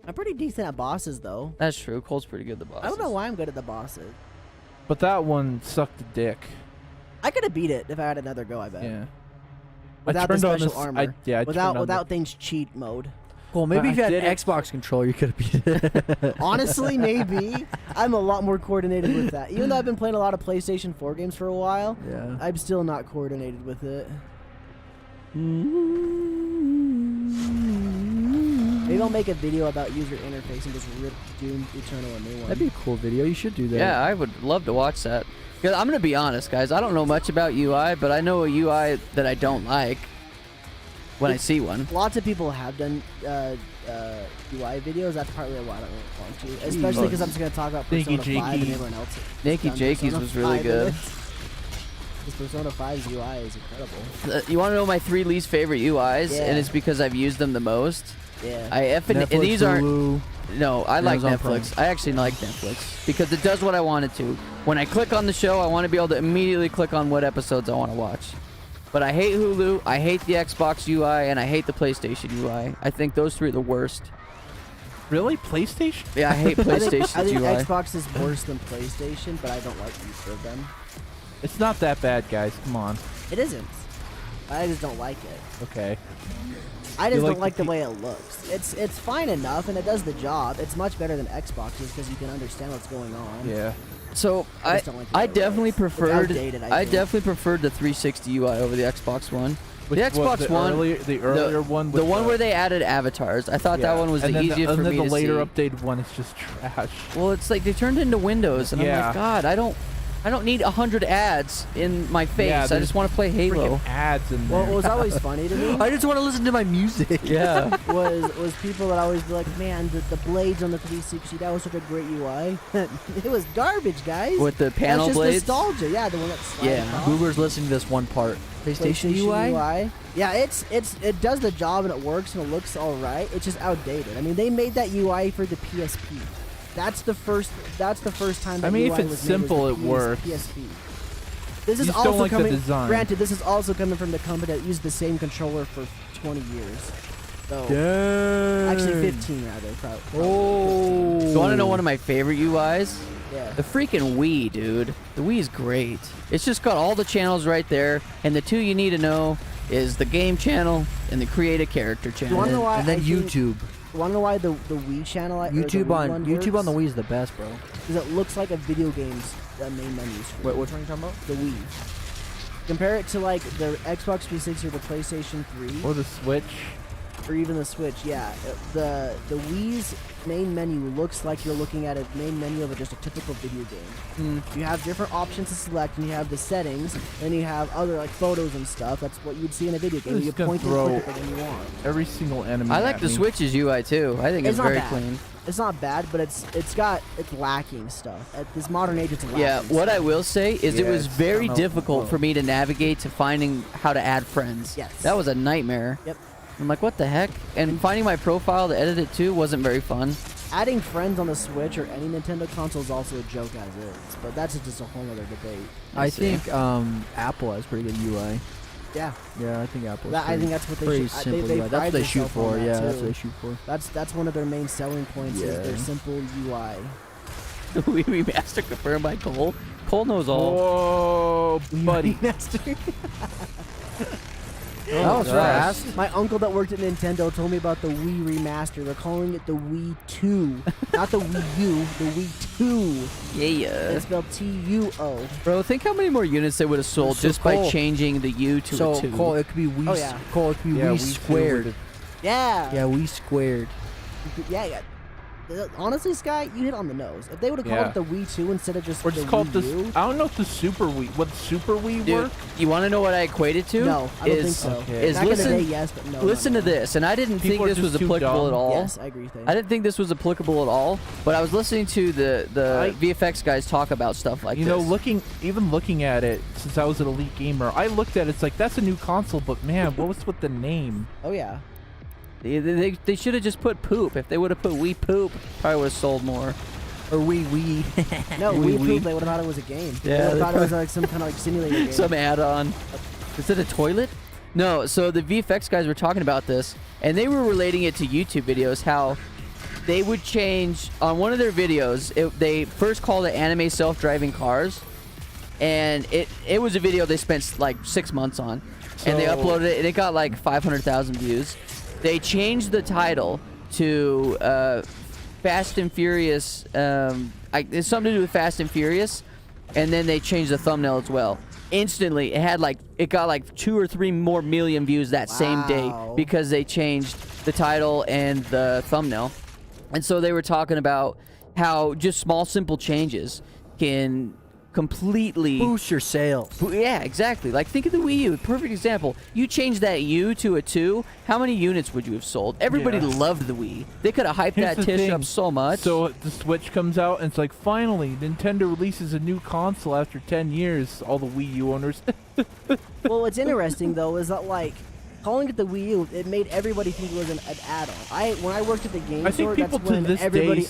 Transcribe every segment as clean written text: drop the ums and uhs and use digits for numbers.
I'm pretty decent at bosses, though. That's true. Cole's pretty good at the bosses. I don't know why I'm good at the bosses. But that one sucked a dick. I could have beat it if I had another go, I bet. Yeah. Without the special armor. I without things cheat mode. Cool, maybe if you had an did it. Xbox controller, you could have beat it. Honestly, maybe. I'm a lot more coordinated with that. Even though I've been playing a lot of PlayStation 4 games for a while, Yeah. I'm still not coordinated with it. Maybe I'll make a video about user interface and just rip Doom Eternal a new one. That'd be a cool video. You should do that. Yeah, I would love to watch that. 'Cause I'm gonna be honest, guys. I don't know much about UI, but I know a UI that I don't like when I see one. Lots of people have done UI videos. That's partly why I don't really want to. Especially because I'm just going to talk about Nakey Persona 5 and Jakey. everyone else. has Nakey done Jakey's Persona was really 5 good. Because Persona 5's UI is incredible. You want to know my 3 least favorite UIs? Yeah. And it's because I've used them the most. Yeah. And these Hulu. aren't. No, I like Amazon Netflix. I actually like Netflix because it does what I want it to. When I click on the show, I want to be able to immediately click on what episodes I want to watch. But I hate Hulu, I hate the Xbox UI, and I hate the PlayStation UI. I think those 3 are the worst. Really? PlayStation? Yeah, I hate PlayStation I think UI. Xbox is worse than PlayStation, but I don't like either of them. It's not that bad, guys. Come on. It isn't. I just don't like it. Okay. I just You don't like like the the way it looks. It's fine enough, and it does the job. It's much better than Xbox's because you can understand what's going on. Yeah. So I I just don't like the way it definitely looks. It's preferred outdated, I I think. definitely preferred the 360 UI over the Xbox One. Which the Xbox the One, the earlier one. the with one where they added avatars. I thought yeah. that one was and the then easiest and for then me the to later see. updated one is just trash. Well, it's like they turned into Windows, and I'm Yeah. like, God, I don't need 100 ads in my face. Yeah, I there's just want to play Halo. Freaking ads in there. What was always funny to me I just want to listen to my music. Yeah. was people that always be like, man, the blades on the 360, that was such a great UI. It was garbage, guys. With the panel That's just blades. nostalgia. Yeah, the one that slides Yeah. across. Boomer's listening to this one part. PlayStation UI? Yeah, it does the job and it works and it looks all right. It's just outdated. I mean, they made that UI for the PSP. That's the first time that I mean, UI if it's was simple, made, it works. PSP. This is You just don't also like the coming. design. Granted, this is also coming from the company that used the same controller for 20 years. So actually 15 rather. Probably. Oh. You want to know one of my favorite UIs? Yeah. The freaking Wii, dude. The Wii is great. It's just got all the channels right there, and the 2 you need to know is the game channel and the create a character channel. wanna know why And then I think- YouTube. Want to know why the Wii channel? or the YouTube Wii on one YouTube on the works? Wii is the best, bro. Because it looks like a video game's main menu screen. Wait, which one are you talking about? The Wii. Compare it to like the Xbox 360 or the PlayStation 3, Or the Switch. or even the Switch. Yeah, the Wii's main menu looks like you're looking at a main menu of just a typical video game. You have different options to select, and you have the settings, and you have other like photos and stuff. That's what you'd see in a video game. It's You gonna point and throw click it when you want. Every single enemy. I like at the me. Switch's UI too. I think it's not very bad. clean. It's not bad, but it's lacking stuff. At this modern age, it's lacking. Yeah, what I stuff. will say is it Yeah, was it's very kinda difficult low. for me to navigate to finding how to add friends. Yes. That was a nightmare. Yep. I'm like, what the heck? And finding my profile to edit it too wasn't very fun. Adding friends on the Switch or any Nintendo console is also a joke as is, but that's just a whole other debate. I see. think Apple has pretty good UI. Yeah, Yeah, I think Apple. I think that's what they pretty should. simple They UI. That's what pride they shoot themselves on for. that, Yeah, that's too. what they shoot for. That's one of their main selling points is their Yeah. simple UI. we remaster confirmed by Cole. Cole knows all. Whoa, buddy. Remaster. That was gosh. fast. My uncle that worked at Nintendo told me about the Wii remaster. They're calling it the Wii 2, not the Wii U, the Wii 2. Yeah. It's spelled T-U-O. Bro, think how many more units they would have sold So just by Cole- changing the U to So a 2. Cole, it could be Wii. Oh, yeah. Cole, it could be Yeah, Wii Wii 2 squared. would've- Yeah. Yeah, Wii squared. Yeah. Honestly, Sky, you hit on the nose. If they would have called Yeah. it the Wii 2 instead of just Or the just call it Wii the. U. I don't know if the Super Wii. Would Super Wii Dude, work? you want to know what I equate it to? No, I don't think Is- so. okay. Is Back listen, in the day, yes, but no. listen no, to no. this, and I didn't People think are this was just too applicable dumb. at all. Yes, I agree with that. I didn't think this was applicable at all, but I was listening to the VFX guys talk about stuff like You this. know, looking at it, since I was an elite gamer, I looked at it, it's like, that's a new console, but man, what was with the name? Oh, yeah. They should have just put poop. If they would have put Wii poop, probably would have sold more. Or Wii. No, Wii, Wii Wii. Poop, they would have thought it was a game. Yeah, They would they have thought it was like some kind of like simulator game. Some add-on. Is it a toilet? No, so the VFX guys were talking about this, and they were relating it to YouTube videos, how they would change on one of their videos. They first called it anime self-driving cars, and it was a video they spent like 6 months on, and they uploaded it, and it got like 500,000 views. They changed the title to Fast and Furious. It's something to do with Fast and Furious, and then they changed the thumbnail as well. Instantly, it got like 2 or 3 more million views that same day because they changed the title and the thumbnail. And so they were talking about how just small, simple changes can completely Boost your sales. Yeah, exactly. Like, think of the Wii U. Perfect example. You change that U to a 2, how many units would you have sold? Everybody loved the Wii. They could have hyped Here's that the tish thing. up so much. So the Switch comes out, and it's like, finally, Nintendo releases a new console after 10 years. All the Wii U owners. Well, what's interesting though is that like calling it the Wii U, it made everybody think it was an add-on. When I worked at the game I store, think people that's to when this everybody day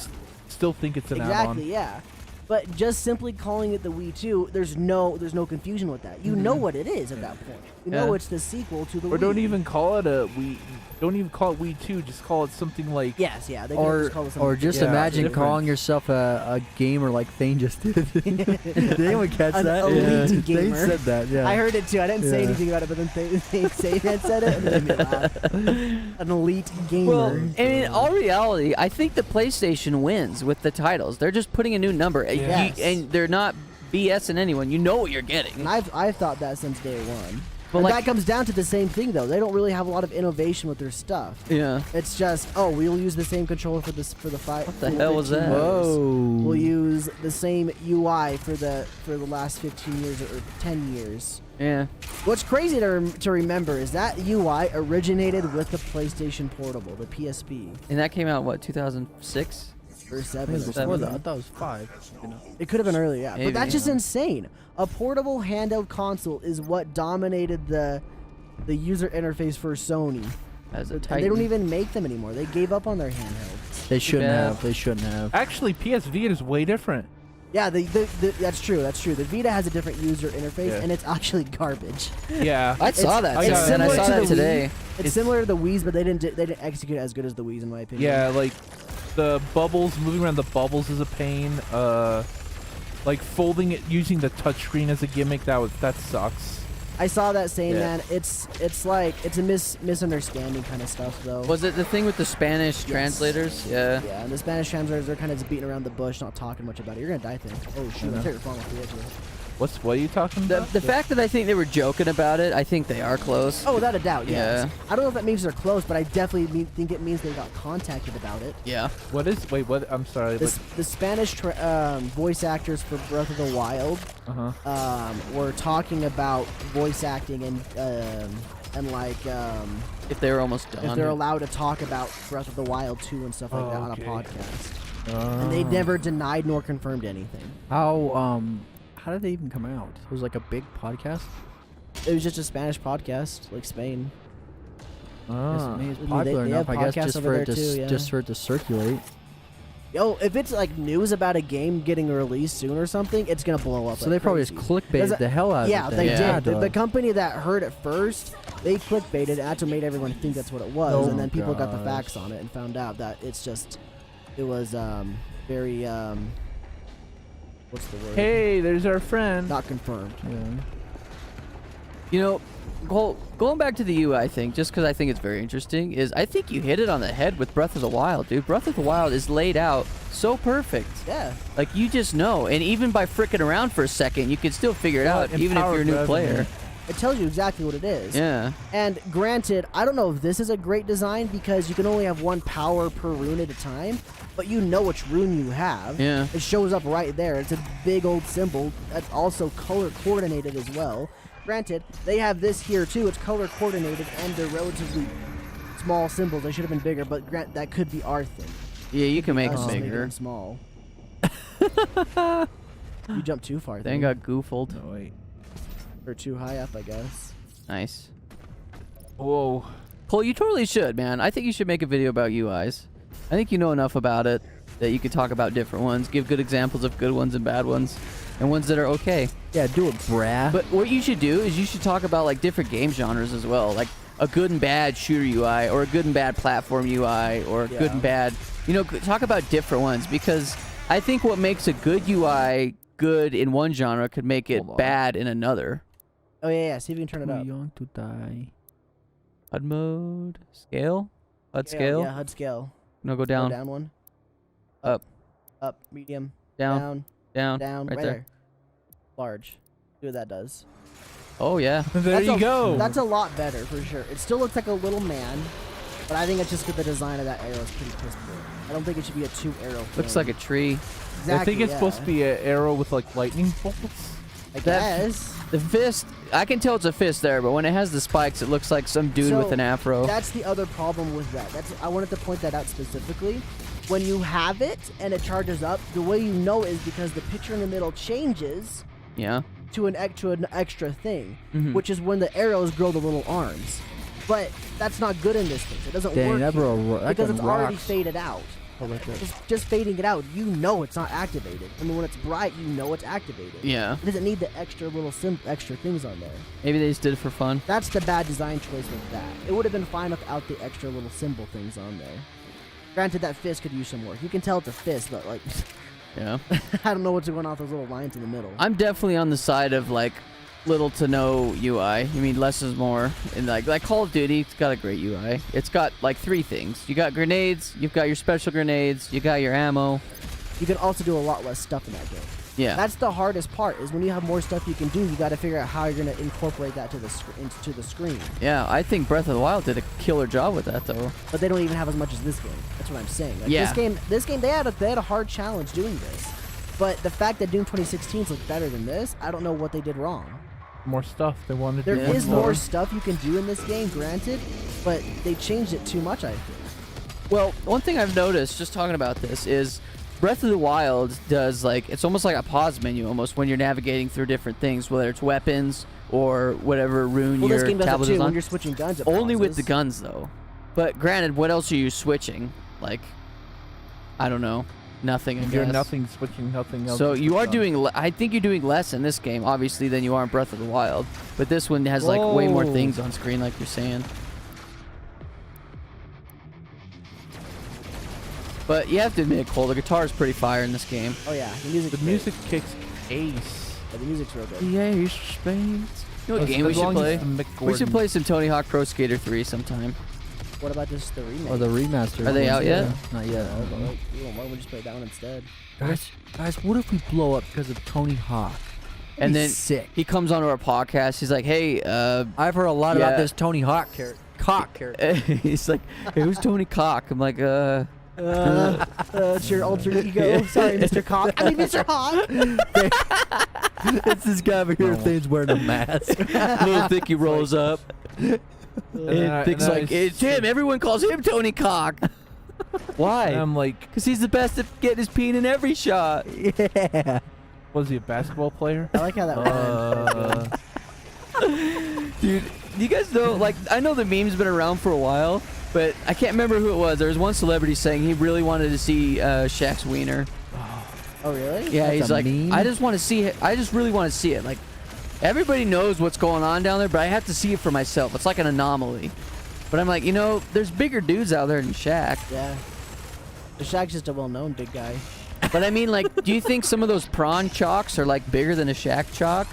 still think it's an add-on. exactly yeah. But just simply calling it the Wii 2, there's no confusion with that. You know what it is at that point. You know it's the sequel to the Wii. Or don't even call it a Wii. Don't even call it Wii 2. Just call it something like. Yes, yeah. They Or just call it something or just Yeah, imagine different. calling yourself a gamer like Thane just did. Did anyone catch An that? elite Thane gamer. said that. Yeah. I heard it too. I didn't say Yeah. anything about it, but then Satan said it, and it made me laugh. An elite gamer. Well, and in all reality, I think the PlayStation wins with the titles. They're just putting a new number, Yes. and they're not BSing anyone. You know what you're and getting. I've thought that since day one. But And like- that comes down to the same thing, though. They don't really have a lot of innovation with their stuff. Yeah. It's just, we'll use the same controller for the fight. What the hell was that? Whoa. We'll use the same UI for the last 15 years or 10 years. Yeah. What's crazy to remember is that UI originated with the PlayStation Portable, the PSP, And that came out, what, 2006? or It 7 was or before that. I something. thought it was 5. You know. It could have been earlier, yeah. Maybe, But that's just yeah. insane. A portable handheld console is what dominated the user interface for Sony. As a And Titan. they don't even make them anymore. They gave up on their handhelds. They shouldn't bad. have. They shouldn't have. Actually, PS Vita is way different. Yeah, that's true. That's true. The Vita has a different user interface, Yeah. and it's actually garbage. Yeah. I saw It's- that, it's too, and I similar saw to that the today. It's similar to the Wii's, but they didn't execute it as good as the Wii's, in my opinion. Yeah, like the bubbles, moving around the bubbles is a pain. Like folding it, using the touchscreen as a gimmick, that sucks. I saw that saying, Yeah. man. It's like it's a misunderstanding kind of stuff, though. Was it the thing with the Spanish translators? Yeah. Yeah, and the Spanish translators are kind of just beating around the bush, not talking much about it. You're gonna die, thing. Oh shoot! I think you're falling off the edge of it. What are you talking The, about? the fact that I think they were joking about it, I think they are close. Oh, without a doubt, yes. Yeah. I don't know if that means they're close, but I definitely think it means they got contacted about it. Yeah. What is? Wait, what? I'm sorry. The Spanish voice actors for Breath of the Wild were talking about voice acting and like If they were almost done. if they're allowed to talk about Breath of the Wild 2 and stuff like that on a okay. podcast. And they never denied nor confirmed anything. How did they even come out? It was like a big podcast. It was just a Spanish podcast, like Spain. Ah. Maybe it's They- popular they enough, have I guess, podcasts just over for there it to too, yeah. just for it to circulate. Yo, if it's like news about a game getting released soon or something, it's gonna blow up. So like they probably crazy. just clickbaited Does the hell out of Yeah, it. they Yeah. did. The company that heard it first, they clickbaited, and that's what made everyone think that's what it was. Oh and then my people got the gosh. facts on it and found out that it was very what's the word? Hey, there's our friend. Not confirmed. Yeah. You know, going back to the UI thing, just because I think it's very interesting, is I think you hit it on the head with Breath of the Wild, dude. Breath of the Wild is laid out so perfect. Yeah. Like, you just know. And even by fricking around for a second, you can still figure it Well, out, even if you're a new empowered player. revenue. It tells you exactly what it is. Yeah. And granted, I don't know if this is a great design because you can only have one power per rune at a time, but you know which rune you have. Yeah. It shows up right there. It's a big old symbol that's also color coordinated as well. Granted, they have this here too. It's color coordinated and they're relatively small symbols. They should have been bigger, but that could be our thing. Yeah, you can make Us them just making bigger. them small. You jumped too far. They Thing. got goofled. No, wait. Or too high up, I guess. Nice. Whoa. Cole, you totally should, man. I think you should make a video about UIs. I think you know enough about it that you could talk about different ones, give good examples of good ones and bad ones, and ones that are okay. Yeah, do it, brah. But what you should do is you should talk about like different game genres as well, like a good and bad shooter UI, or a good and bad platform UI, or a good and bad You know, talk about different ones, because I think what makes a good UI good in one genre could make it Hold on. bad in another. Oh yeah. See if you can turn it Too up. young to die. HUD mode, scale, HUD scale. Yeah, HUD scale. No, go Go down, down one. Up. Up. Medium. down, down, Down. right Right there. there. Large. See what that does. Oh yeah. There That's you a- go. That's a lot better for sure. It still looks like a little man, but I think it's just that the design of that arrow is pretty piss poor. I don't think it should be a 2-arrow. Looks like a tree. Exactly, I think it's supposed to yeah. be an arrow with like lightning bolts. I that- guess. The fist, I can tell it's a fist there, but when it has the spikes, it looks like some dude So, with an afro. That's the other problem with that. I wanted to point that out specifically. When you have it and it charges up, the way you know is because the picture in the middle changes Yeah. to an extra thing, Mhm. which is when the arrows grow the little arms. But that's not good in this case. It doesn't Dang, work that here bro, that because gun it's already rocks. faded out. Oh, like that. Just fading it out, you know it's not activated. I mean, when it's bright, you know it's activated. Yeah. It doesn't need the extra little extra things on there. Maybe they just did it for fun. That's the bad design choice with that. It would have been fine without the extra little symbol things on there. Granted, that fist could use some work. You can tell it's a fist, but like, Yeah. I don't know what's going on with those little lines in the middle. I'm definitely on the side of like little to no UI. I mean, less is more. And like Call of Duty, it's got a great UI. It's got like 3 things. You got grenades, you've got your special grenades, you got your ammo. You can also do a lot less stuff in that game. Yeah. That's the hardest part. Is when you have more stuff you can do, you got to figure out how you're going to incorporate that to into the screen. Yeah, I think Breath of the Wild did a killer job with that though. But they don't even have as much as this game. That's what I'm saying. Like, Yeah. This game, they had a hard challenge doing this. But the fact that Doom 2016 looked better than this, I don't know what they did wrong. More stuff they wanted. There to is do. more stuff you can do in this game, granted, but they changed it too much, I think. Well, one thing I've noticed just talking about this is Breath of the Wild does like, it's almost like a pause menu almost when you're navigating through different things, whether it's weapons or whatever rune Well, your this game does it tablet too is when on. you're switching guns. It Only with the pauses. guns though. But granted, what else are you switching? Like, I don't know. Nothing, I You're guess. nothing switching, nothing else. So to you are switch on. doing, I think you're doing less in this game, obviously, than you are in Breath of the Wild. But this one has like way more Whoa. things on screen, like you're saying. But you have to admit, Cole, the guitar is pretty fire in this game. Oh yeah, the music. The music kicks ace. Yeah, the music's real good. Yeah, spades. You know what As- game we as should long as play? it's the Mick We should Gordon. play some Tony Hawk Pro Skater 3 sometime. What about just the remake? Or the remaster. Are they out yet? Not yet. I don't know. Why don't we just play that one instead? Guys, what if we blow up because of Tony Hawk? And then sick. he comes onto our podcast. He's like, "Hey, I've heard a lot Yeah. about this Tony Hawk character. Cock character. he's like, hey, who's Tony Cock?" I'm like, It's your alter ego. Sorry, Mr. Cock. I mean, Mr. Hawk. It's this guy over here No. thing's wearing a mask. little Thicky rolls up. then Thick's I like, it's him. Everyone calls him Tony Cock. Why? And I'm like, Because he's the best at getting his peen in every shot. Yeah. was he a basketball player? I like how that rhymes. Dude, you guys know, like, I know the meme's been around for a while, but I can't remember who it was. There was one celebrity saying he really wanted to see Shaq's wiener. Oh, really? Yeah, That's he's a like, meme? I just want to see it. I just really want to see it. Like, everybody knows what's going on down there, but I have to see it for myself. It's like an anomaly. But I'm like, you know, there's bigger dudes out there than Shaq. Yeah. The Shaq's just a well-known big guy. But I mean, like, do you think some of those prawn chalks are like bigger than a Shaq chalk?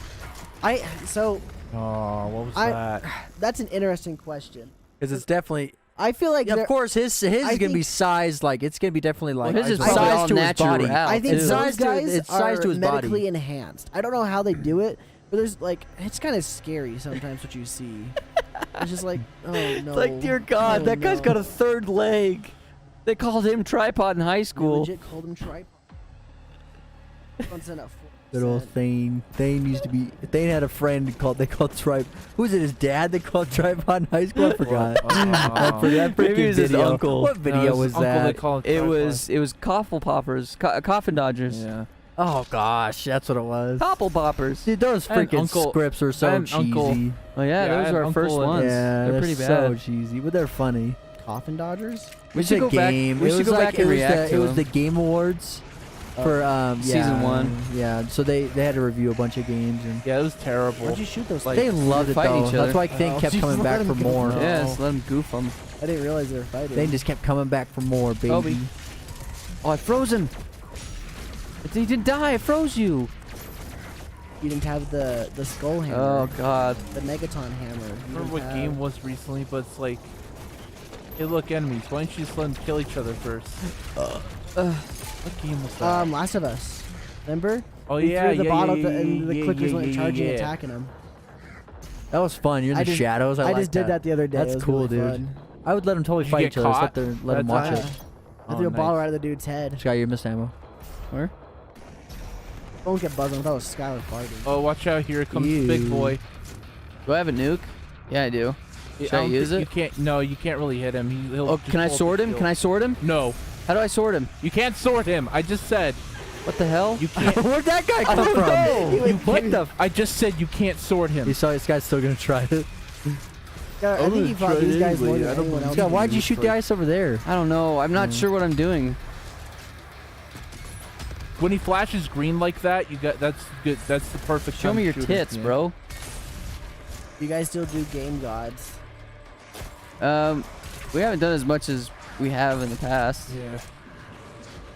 So Oh, what was I- that? that's an interesting question. Because it's definitely. I feel like Yeah, there- of course, his is I gonna be think- sized like it's gonna be definitely like his is probably size all to his natural. body. I think It's those size to- guys it's size are to his body. medically enhanced. I don't know how they do it, but there's like it's kind of scary sometimes what you see. It's just like, oh no. It's like, dear God, Oh, that guy's no. got a third leg. They called him tripod in high They school. legit called him tripod. Once in a 4%. Good old Thane. Thane used to be. Thane had a friend they called Tripe. Who was it? His dad? They called Tripod in high school. I forgot. I forgot. That Maybe freaking it was his video. uncle. What video was that? It was coffle poppers, coffin dodgers, Yeah. Oh gosh, that's what it was. topple poppers. Dude, those I had freaking uncle- scripts are I so had cheesy. uncle- Oh yeah, Yeah, I those had were our uncle first and- ones. Yeah, they're pretty so bad. cheesy, but they're funny. Coffin Dodgers. We It's should a go back. game. We It should was go like back and it was react the, to it was them. the Game Awards for Season 1. Yeah, so they had to review a bunch of games and Yeah, it was terrible. Why'd you shoot those? Like, they loved it fighting though. each other. That's why Thane Oh, kept you coming let back them for get more. them. Yeah, just let them goof them. I didn't realize they were fighting. They just kept coming back for more, baby. Kobe. Oh, I froze him. He didn't die. I froze you. You didn't have the skull hammer. Oh God. The Megaton hammer. I remember what game was recently, but it's like, hey, look, enemies. Why don't you just let them kill each other first? What game was that? Last of Us. Remember? Oh We yeah, threw the yeah, bottle yeah, and the yeah, clickers yeah, went yeah, charging, yeah. attacking him. That was fun. You're in I the just- shadows. I I like just did that the other day. That's It was cool, really dude. fun. I would let them totally Did you fight get each other. caught? Let them watch Yeah. it. I Oh, threw a bottle nice. right at the dude's head. Sky, you missed ammo. Where? Don't get buzzing. I thought it was Skylar farting. Oh, watch out! Here comes the big Ew. boy. Do I have a nuke? Yeah, I do. Should I don't use think it? You can't. No, you can't really hit him. He'll Oh, just can I pull up sword the him? shield. Can I sword him? No, How do I sword him? you can't sword him. I just said What the hell? you can't. Where'd that guy I come don't from? know. What the? I just said you can't sword him. You saw this guy's still gonna try it. Yeah, I think he fought these guys more than anyone else. Sky, why'd you shoot the ice over there? I don't know. I'm not sure what I'm doing. When he flashes green like that, you got that's good. That's the perfect. Show time me to your shoot him. tits, Yeah. bro. You guys still do Game Gods. We haven't done as much as we have in the past. Yeah.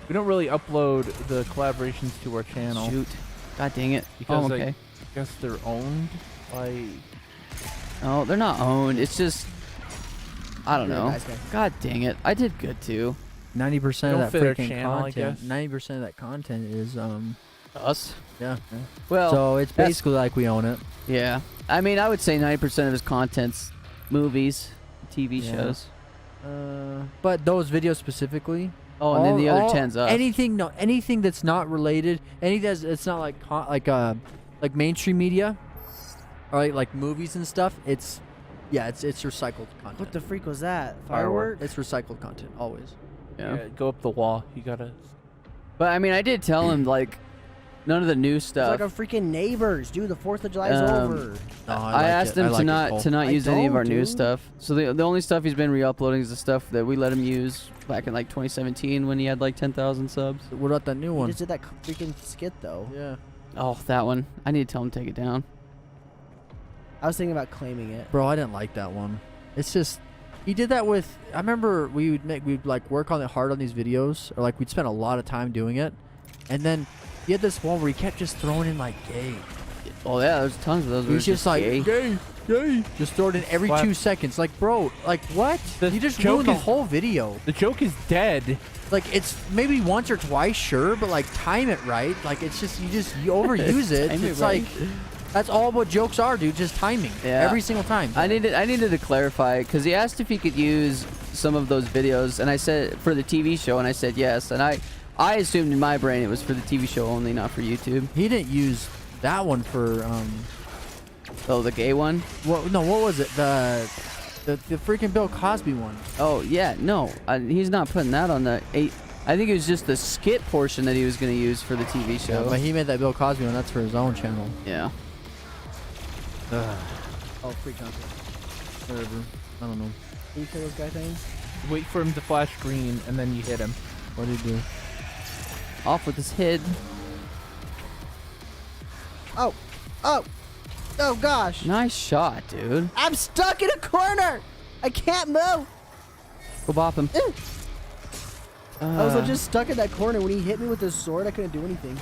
We don't really upload the collaborations to our channel. Shoot. God dang it. Because, Oh, like, okay. I guess they're owned by. No, they're not owned. It's just, I don't You're a know. nice guy. God dang it. I did good too. 90% Don't of that fit our freaking channel, I content. guess. 90% of that content is Us? yeah. Well, So it's that's- basically like we own it. yeah. I mean, I would say 90% of his content's movies, TV Yeah. shows. But those videos specifically. Oh, and then the other 10's us. Anything that's not related, anything that's it's not like like mainstream media, or like movies and stuff. It's recycled content. What the freak was that? Firework. Fireworks? It's recycled content always. Yeah. Go up the wall. You gotta. But I mean, I did tell him, like, none of the new It's stuff. like our freaking neighbors, dude. The 4th of July is over. No, I asked him to not I use any of don't, our new dude. stuff. So the only stuff he's been re-uploading is the stuff that we let him use back in like 2017 when he had like 10,000 subs. What about that new He one? just did that freaking skit though. Yeah. Oh, that one. I need to tell him to take it down. I was thinking about claiming it. Bro, I didn't like that one. It's just he did that with. I remember we'd like work on it hard on these videos, or like we'd spend a lot of time doing it, and then he had this one where he kept just throwing in like gay. Oh yeah, there's tons of those. where He's it's just like gay. gay. Just throw it in every What? 2 seconds. Like, bro, like what? The You just joke ruined the is- whole video. The joke is dead. Like, it's maybe once or twice, sure, but like time it right. Like, it's just you overuse it. Time it It's right. like that's all what jokes are, dude. Just timing. Yeah. Every single time. I needed to clarify because he asked if he could use some of those videos, and I said for the TV show, and I said yes, and I assumed in my brain it was for the TV show only, not for YouTube. He didn't use that one for Oh, the gay one. what was it? The freaking Bill Cosby one. Oh yeah, no, he's not putting that on the 8. I think it was just the skit portion that he was going to use for the TV show. But he made that Bill Cosby one. That's for his own channel. Yeah. Oh, free content. Whatever. I don't know. Can you kill those guy things? Wait for him to flash green, and then you hit him. What did he do? Off with his head. Oh, oh, oh gosh! Nice shot, dude. I'm stuck in a corner. I can't move. Go bop him. I was just stuck in that corner. When he hit me with his sword, I couldn't do anything.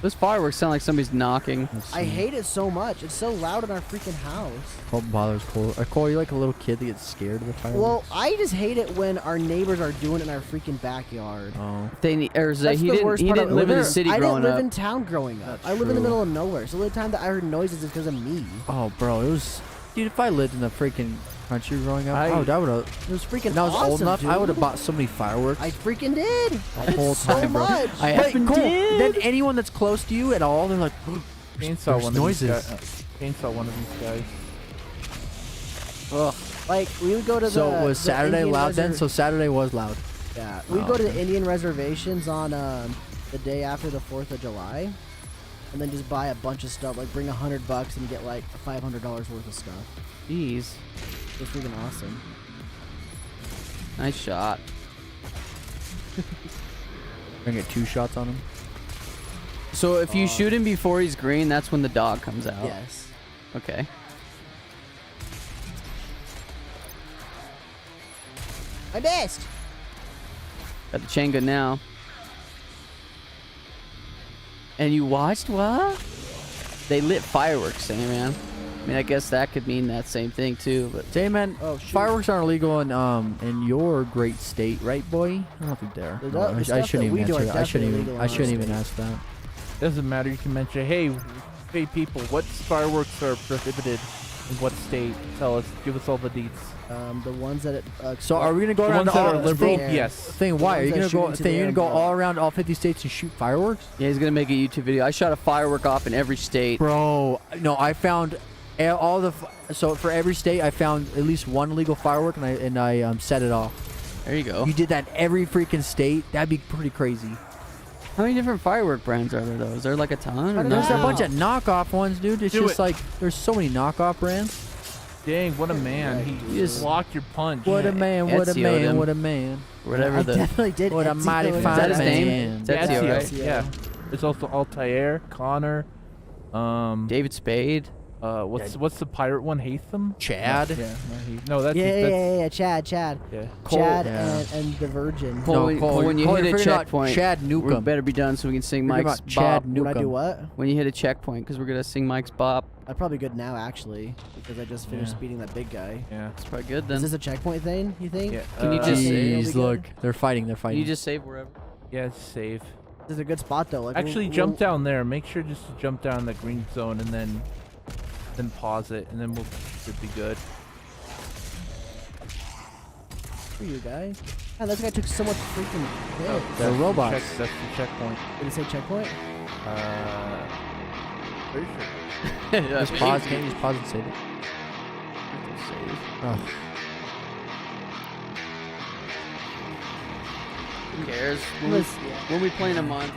Those fireworks sound like somebody's knocking. I hate it so much. It's so loud in our freaking house. Hope bothers Cole. Cole, you're like a little kid that gets scared of the fireworks. Well, I just hate it when our neighbors are doing it in our freaking backyard. Oh. They need, or is that That's he the didn't. worst He part didn't of live in the living- city I growing didn't live up. in town growing up. That's I live in the true. middle of nowhere. So the only time that I heard noises is because of me. Oh, bro, it was. Dude, if I lived in the freaking country growing up, I I would have. It was freaking When I was awesome, old enough, dude. I would have bought so many fireworks. I freaking did. I The did whole so time, bro. much. I Wait, effing Cole, did. then anyone that's close to you at all, they're like, Chainsaw there's one noises. of these guys. Chainsaw one of these guys. Ugh. Like we would go to the. So was the Saturday Indian loud then? reser- So Saturday was loud. Yeah, we'd Oh, go to the okay. Indian reservations on the day after the 4th of July, and then just buy a bunch of stuff. Like bring $100 and get like $500 worth of stuff. Jeez. It was freaking awesome. Nice shot. I get 2 shots on him. So if you shoot him before he's green, that's when the dog comes out. Yes. Okay. I missed. Got the chain gun now. And you watched what? They lit fireworks, hey man. I mean, I guess that could mean that same thing too, but Say, man, Oh, shoot. fireworks aren't illegal in your great state, right, boy? I don't think they're. The No, stuff I that shouldn't we even do answer are that. I shouldn't definitely even. I legal in shouldn't our even state. ask that. Doesn't matter. You can mention, hey people, what fireworks are prohibited in what state? Tell us. Give us all the deets. The ones that So are we gonna go The around ones that all are liberal, thing- yes. Thing? Why are you ones that gonna shoot go? into Thing, the you're gonna air go and all around all 50 states and shoot fireworks? yeah, he's gonna make a YouTube video. I shot a firework off in every state. Bro, no, I found all the. So for every state, I found at least one legal firework, and I set it off. There you go. You did that in every freaking state? That'd be pretty crazy. How many different firework brands are there though? Is there like a ton? Or There's no? a bunch of knockoff ones, dude. It's Do just it. like there's so many knockoff brands. Dang, what a man. He just- blocked your punch. What a man! What a Ezio'd man! him. What a man! Whatever I the. definitely did. What a Ezio mighty and fine Is that his Ezio. name? man. That's Ezio, Ezio, right? Ezio. Yeah. There's also Altair, Connor. David Spade. What's the pirate one? Hatham? Chad. Yeah, no, that's Yeah, Chad, yeah. Chad, Yeah. and the Virgin. Cole, when you hit a figured out checkpoint, Chad we Newcomb. better be done so we can sing Figured Mike's out Chad Bop. Would I do Newcomb. what? When you hit a checkpoint, because we're gonna sing Mike's Bop. I'm probably good now, actually, because I just finished Yeah. beating that big guy. Yeah. It's probably good Is then. this a checkpoint thing, you think? Yeah. Can you just- It'll be Jeez, good. look, they're fighting. They're Can fighting. you just save wherever? Yeah, save. This is a good spot, though. Like, Actually, jump down there. Make sure just to jump down the green zone and then pause it, and then we'll should be good. For you guy. Man, this guy took so much freaking hit. They're That's the robots. That's the checkpoint. Did it say checkpoint? Pretty sure. Just pause. Can't you just pause and save it? Oh. Who cares? Let's- When we play in a month.